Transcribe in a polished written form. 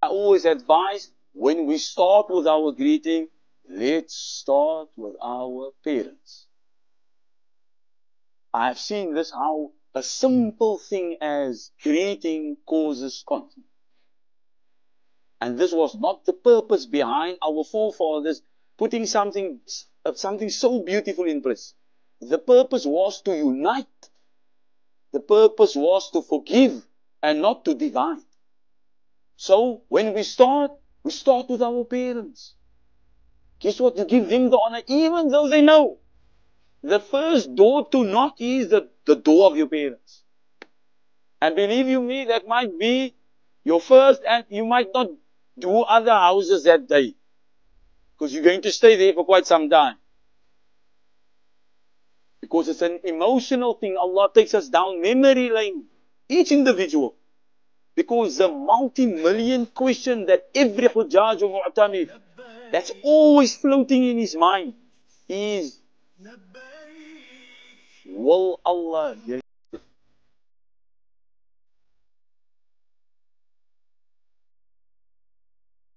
always advise, when we start with our greeting, let's start with our parents. I've seen this, how a simple thing as greeting causes conflict. And this was not the purpose behind our forefathers putting something so beautiful in place. The purpose was to unite. The purpose was to forgive and not to divide. So when we start with our parents. Guess what? You give them the honor, even though they know. The first door to knock is the door of your parents. And believe you me, that might be your first, and you might not do other houses that day, because you're going to stay there for quite some time. Because it's an emotional thing. Allah takes us down memory lane, each individual. Because the multi-million question that every Hujjaj or Mu'tamir, that's always floating in his mind, is, will Allah